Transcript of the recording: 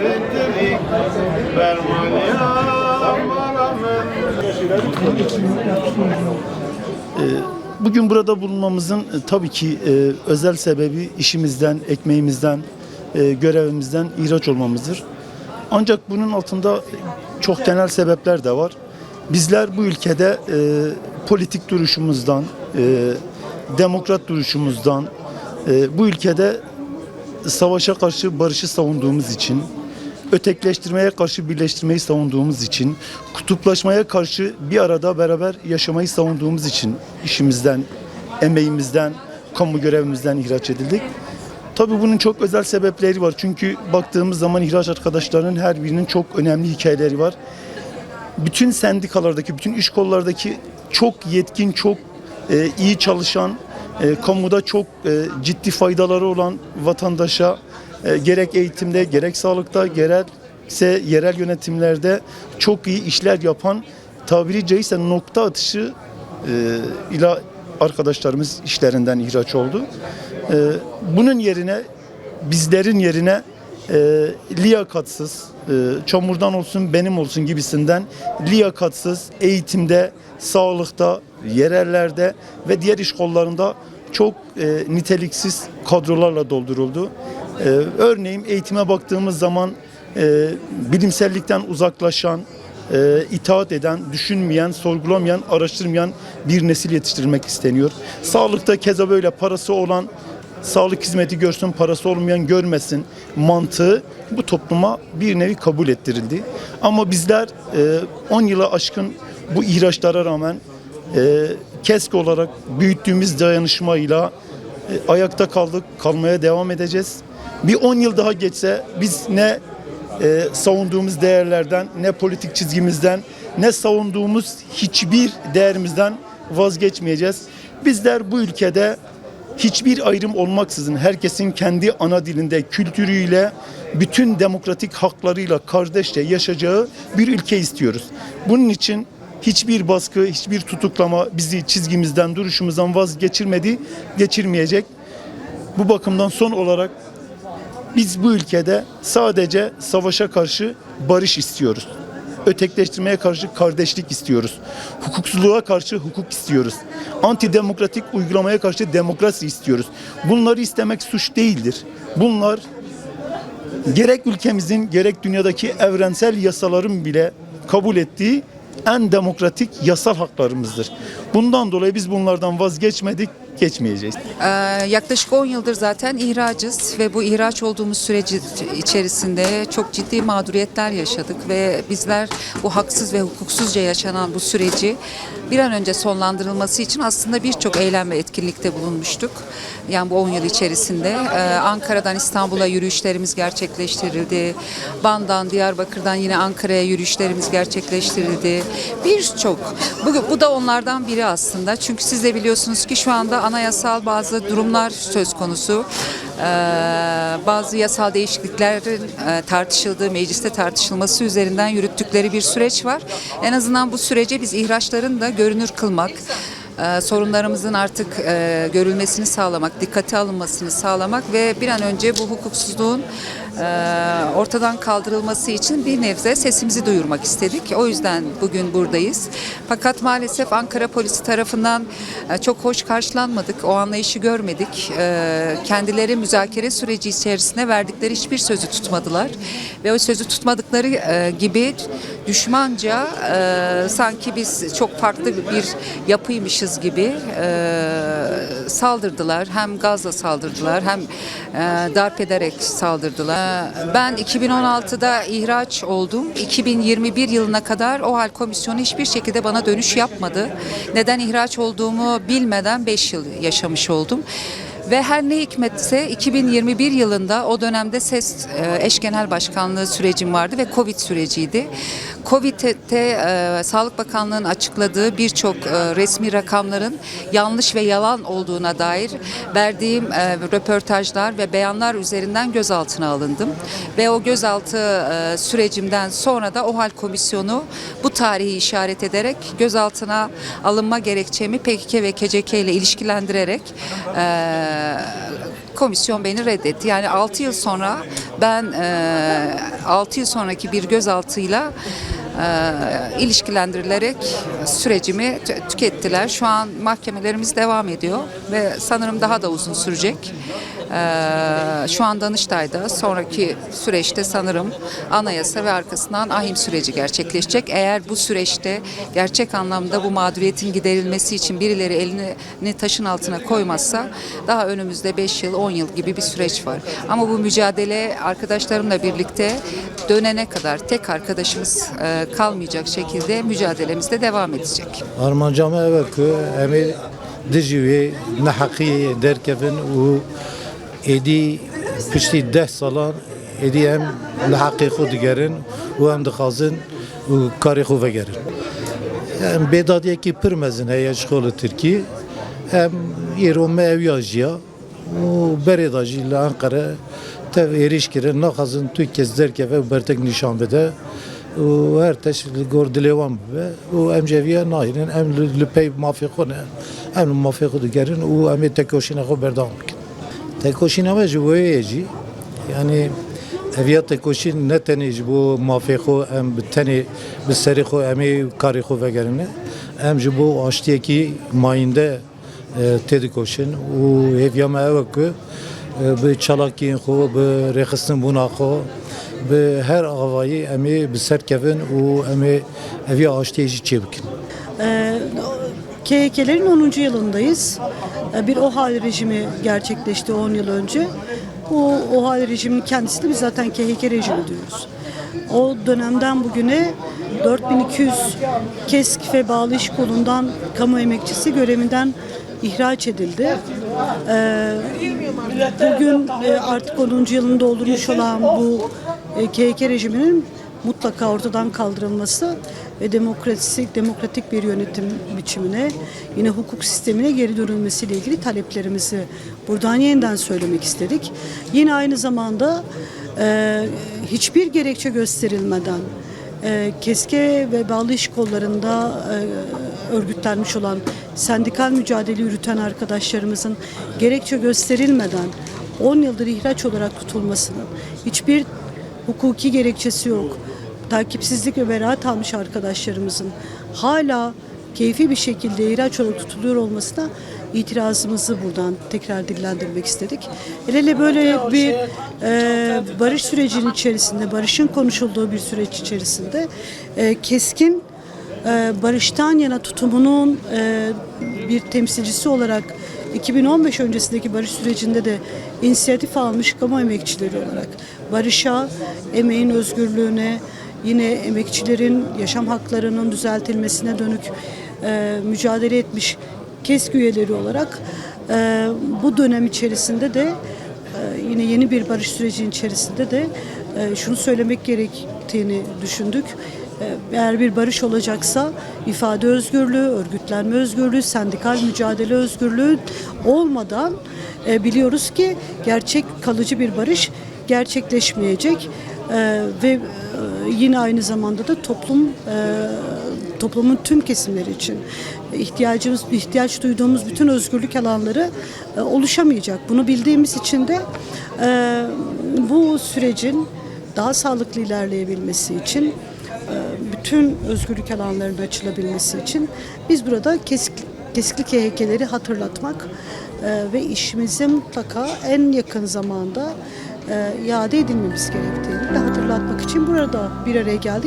elektrik vermeye rağmen. Bugün burada bulunmamızın tabii ki özel sebebi işimizden, ekmeğimizden, görevimizden ihraç olmamızdır. Ancak bunun altında çok genel sebepler de var. Bizler bu ülkede politik duruşumuzdan, demokrat duruşumuzdan, bu ülkede savaşa karşı barışı savunduğumuz için, ötekileştirmeye karşı birleştirmeyi savunduğumuz için, kutuplaşmaya karşı bir arada beraber yaşamayı savunduğumuz için işimizden, emeğimizden, kamu görevimizden ihraç edildik. Tabii bunun çok özel sebepleri var. Çünkü baktığımız zaman ihraç arkadaşlarının her birinin çok önemli hikayeleri var. Bütün sendikalardaki, bütün iş kollardaki çok yetkin, çok iyi çalışan, kamuda çok ciddi faydaları olan vatandaşa gerek eğitimde, gerek sağlıkta, gerekse yerel yönetimlerde çok iyi işler yapan, tabiri caizse nokta atışı ile arkadaşlarımız işlerinden ihraç oldu. Bunun yerine, bizlerin yerine liyakatsız, çamurdan olsun benim olsun gibisinden liyakatsız eğitimde, sağlıkta, yerellerde ve diğer iş kollarında çok niteliksiz kadrolarla dolduruldu. Örneğin eğitime baktığımız zaman bilimsellikten uzaklaşan, itaat eden, düşünmeyen, sorgulamayan, araştırmayan bir nesil yetiştirilmek isteniyor. Sağlıkta keza böyle, parası olan sağlık hizmeti görsün, parası olmayan görmesin mantığı bu topluma bir nevi kabul ettirildi. Ama bizler 10 yıla aşkın bu ihraçlara rağmen KESK olarak büyüttüğümüz dayanışmayla ayakta kaldık, kalmaya devam edeceğiz. Bir 10 yıl daha geçse biz ne savunduğumuz değerlerden, ne politik çizgimizden, ne savunduğumuz hiçbir değerimizden vazgeçmeyeceğiz. Bizler bu ülkede hiçbir ayrım olmaksızın herkesin kendi ana dilinde, kültürüyle, bütün demokratik haklarıyla kardeşçe yaşayacağı bir ülke istiyoruz. Bunun için hiçbir baskı, hiçbir tutuklama bizi çizgimizden, duruşumuzdan vazgeçirmedi, geçirmeyecek. Bu bakımdan son olarak biz bu ülkede sadece savaşa karşı barış istiyoruz. Ötekileştirmeye karşı kardeşlik istiyoruz. Hukuksuzluğa karşı hukuk istiyoruz. Antidemokratik uygulamaya karşı demokrasi istiyoruz. Bunları istemek suç değildir. Bunlar gerek ülkemizin gerek dünyadaki evrensel yasaların bile kabul ettiği en demokratik yasal haklarımızdır. Bundan dolayı biz bunlardan vazgeçmedik, geçmeyeceğiz. Yaklaşık 10 yıldır zaten ihracız ve bu ihraç olduğumuz süreci içerisinde çok ciddi mağduriyetler yaşadık ve bizler bu haksız ve hukuksuzca yaşanan bu süreci bir an önce sonlandırılması için aslında birçok eylem ve etkinlikte bulunmuştuk. Yani bu 10 yıl içerisinde Ankara'dan İstanbul'a yürüyüşlerimiz gerçekleştirildi. Van'dan, Diyarbakır'dan yine Ankara'ya yürüyüşlerimiz gerçekleştirildi. Birçok. Bu da onlardan biri aslında. Çünkü siz de biliyorsunuz ki şu anda anayasal bazı durumlar söz konusu. Bazı yasal değişikliklerin tartışıldığı, mecliste tartışılması üzerinden yürüttükleri bir süreç var. En azından bu sürece biz ihraçların da görünür kılmak, sorunlarımızın artık görülmesini sağlamak, dikkate alınmasını sağlamak ve bir an önce bu hukuksuzluğun ortadan kaldırılması için bir nebze sesimizi duyurmak istedik. O yüzden bugün buradayız. Fakat maalesef Ankara polisi tarafından çok hoş karşılanmadık. O anlayışı görmedik. Kendileri müzakere süreci içerisinde verdikleri hiçbir sözü tutmadılar. Ve o sözü tutmadıkları gibi düşmanca sanki biz çok farklı bir yapıymışız gibi saldırdılar. Hem gazla saldırdılar hem darp ederek saldırdılar. Ben 2016'da ihraç oldum. 2021 yılına kadar OHAL komisyonu hiçbir şekilde bana dönüş yapmadı. Neden ihraç olduğumu bilmeden 5 yıl yaşamış oldum. Ve her ne hikmetse 2021 yılında o dönemde SES eş genel başkanlığı sürecim vardı ve Covid süreciydi. Covid'de Sağlık Bakanlığı'nın açıkladığı birçok resmi rakamların yanlış ve yalan olduğuna dair verdiğim röportajlar ve beyanlar üzerinden gözaltına alındım. Ve o gözaltı sürecimden sonra da OHAL komisyonu bu tarihi işaret ederek gözaltına alınma gerekçemi PKK ve KCK ile ilişkilendirerek komisyon beni reddetti. Yani 6 yıl sonra ben 6 yıl sonraki bir gözaltıyla ilişkilendirilerek sürecimi tükettiler. Şu an mahkemelerimiz devam ediyor ve sanırım daha da uzun sürecek. Şu an Danıştay'da, sonraki süreçte sanırım anayasa ve arkasından ahim süreci gerçekleşecek. Eğer bu süreçte gerçek anlamda bu mağduriyetin giderilmesi için birileri elini taşın altına koymazsa daha önümüzde 5 yıl, 10 yıl gibi bir süreç var. Ama bu mücadele arkadaşlarımla birlikte dönene kadar tek arkadaşımız kalmayacak şekilde mücadelemiz de devam edecek. Armancama evet ki emi dijivi nahaki derkevin u edi pişti 10 salan edi hem lahaki xud gerin u hem dixazin u karı xu vegerin. Hem bedadiye ki pirmezin heye şkolu Türkiye hem İrome evyajiya u beredaji ile Ankara tev eriş kirin naxazin tu kez derkeve bertek nişan bede و هر تش گور دلیوام به و ام جویه ناینن ام لپی مافی خونه ام مافی خود گرین و ام تکوشین خو بردام کن تکوشین هم جویه جی یعنی اویا تکوشین نتنی جبو مافی خو ام بتنی بسری خو امی کاری خو وگرینه ام جبو آشتی کی ماینده تدکوشین و اویا ما اوکو به چالاکین خو به رخصتن بونا خو به her avayı emi bir serkevin o emi evi ağaçtayıcı çevikin. KHK'lerin 10. yılındayız. Bir OHAL rejimi gerçekleşti 10 yıl önce. Bu OHAL rejiminin kendisini biz zaten KHK rejimi diyoruz. O dönemden bugüne 4200 KESK ve bağlı iş kolundan kamu emekçisi görevinden ihraç edildi. Bugün artık 10. yılını doldurmuş olan bu KHK rejiminin mutlaka ortadan kaldırılması ve demokratik bir yönetim biçimine, yine hukuk sistemine geri dönülmesiyle ilgili taleplerimizi buradan yeniden söylemek istedik. Yine aynı zamanda hiçbir gerekçe gösterilmeden KESK'e ve bağlı iş kollarında örgütlenmiş olan sendikal mücadele yürüten arkadaşlarımızın gerekçe gösterilmeden 10 yıldır ihraç olarak tutulmasının hiçbir hukuki gerekçesi yok. Takipsizlik ve beraat almış arkadaşlarımızın hala keyfi bir şekilde ihraç olarak tutuluyor olmasına itirazımızı buradan tekrar dillendirmek istedik. Hele böyle bir barış sürecinin içerisinde, barışın konuşulduğu bir süreç içerisinde keskin barıştan yana tutumunun bir temsilcisi olarak 2015 öncesindeki barış sürecinde de inisiyatif almış kamu emekçileri olarak barışa, emeğin özgürlüğüne, yine emekçilerin yaşam haklarının düzeltilmesine dönük mücadele etmiş KESK üyeleri olarak bu dönem içerisinde de yine yeni bir barış sürecinin içerisinde de şunu söylemek gerektiğini düşündük. Eğer bir barış olacaksa ifade özgürlüğü, örgütlenme özgürlüğü, sendikal mücadele özgürlüğü olmadan biliyoruz ki gerçek kalıcı bir barış gerçekleşmeyecek ve yine aynı zamanda da toplumun tüm kesimleri için ihtiyaç duyduğumuz bütün özgürlük alanları oluşamayacak. Bunu bildiğimiz için de bu sürecin daha sağlıklı ilerleyebilmesi için bütün özgürlük alanlarının açılabilmesi için biz burada keskli KHK'leri hatırlatmak ve işimizi mutlaka en yakın zamanda iade edilmemiz gerektiğini de hatırlatmak için burada bir araya geldik.